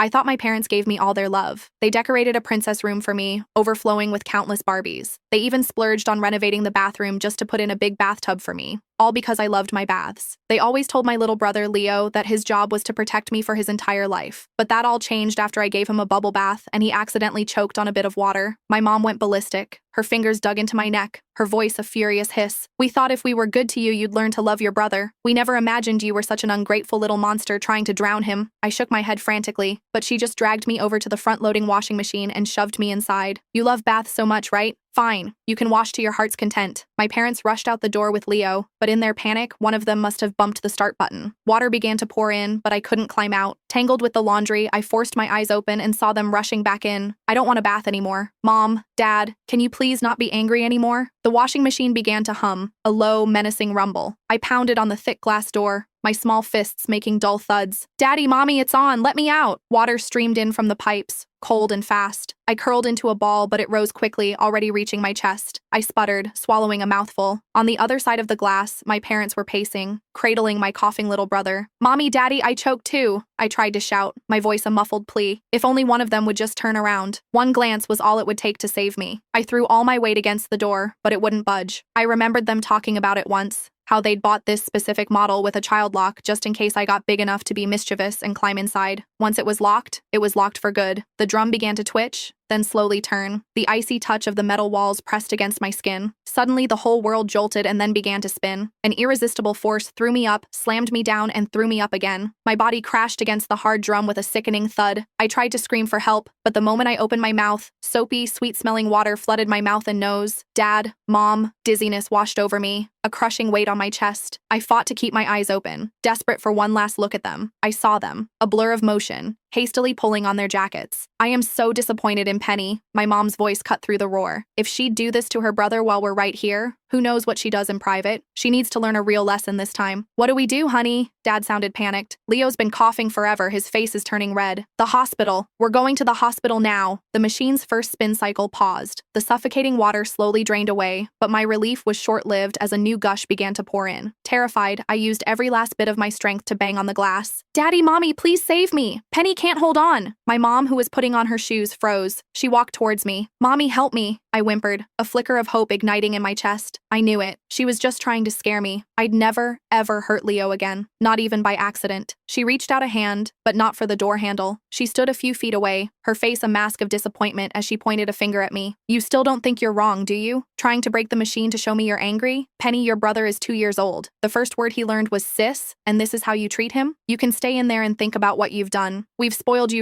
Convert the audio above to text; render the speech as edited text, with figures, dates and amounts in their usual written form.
I thought my parents gave me all their love. They decorated a princess room for me, overflowing with countless Barbies. They even splurged on renovating the bathroom just to put in a big bathtub for me. All because I loved my baths. They always told my little brother, Leo, that his job was to protect me for his entire life. But that all changed after I gave him a bubble bath and he accidentally choked on a bit of water. My mom went ballistic. Her fingers dug into my neck, her voice a furious hiss. "We thought if we were good to you, you'd learn to love your brother. We never imagined you were such an ungrateful little monster trying to drown him." I shook my head frantically, but she just dragged me over to the front-loading washing machine and shoved me inside. "You love baths so much, right? Fine, you can wash to your heart's content." My parents rushed out the door with Leo, but in their panic, one of them must have bumped the start button. Water began to pour in, but I couldn't climb out. Tangled with the laundry, I forced my eyes open and saw them rushing back in. "I don't want a bath anymore. Mom, Dad, can you please not be angry anymore?" The washing machine began to hum, a low, menacing rumble. I pounded on the thick glass door, my small fists making dull thuds. "Daddy, Mommy, it's on, let me out!" Water streamed in from the pipes, cold and fast. I curled into a ball, but it rose quickly, already reaching my chest. I sputtered, swallowing a mouthful. On the other side of the glass, my parents were pacing, cradling my coughing little brother. "Mommy, Daddy, I choked too!" I tried to shout, my voice a muffled plea. If only one of them would just turn around. One glance was all it would take to save me. I threw all my weight against the door, but it wouldn't budge. I remembered them talking about it once. How they'd bought this specific model with a child lock just in case I got big enough to be mischievous and climb inside. Once it was locked for good. The drum began to twitch, then slowly turn. The icy touch of the metal walls pressed against my skin. Suddenly, the whole world jolted and then began to spin. An irresistible force threw me up, slammed me down, and threw me up again. My body crashed against the hard drum with a sickening thud. I tried to scream for help, but the moment I opened my mouth, soapy, sweet-smelling water flooded my mouth and nose. Dad, Mom, dizziness washed over me, a crushing weight on my chest. I fought to keep my eyes open, desperate for one last look at them. I saw them, a blur of motion, hastily pulling on their jackets. "I am so disappointed in Penny," my mom's voice cut through the roar. "If she'd do this to her brother while we're right here, who knows what she does in private? She needs to learn a real lesson this time." "What do we do, honey?" Dad sounded panicked. "Leo's been coughing forever, his face is turning red." "The hospital. We're going to the hospital now." The machine's first spin cycle paused. The suffocating water slowly drained away, but my relief was short-lived as a new gush began to pour in. Terrified, I used every last bit of my strength to bang on the glass. "Daddy, Mommy, please save me! Penny can't hold on!" My mom, who was putting on her shoes, froze. She walked towards me. "Mommy, help me!" I whimpered, a flicker of hope igniting in my chest. I knew it. She was just trying to scare me. I'd never, ever hurt Leo again. Not even by accident. She reached out a hand, but not for the door handle. She stood a few feet away, her face a mask of disappointment as she pointed a finger at me. "You still don't think you're wrong, do you? Trying to break the machine to show me you're angry? Penny, your brother is 2 years old. The first word he learned was sis, and this is how you treat him? You can stay in there and think about what you've done. We've spoiled you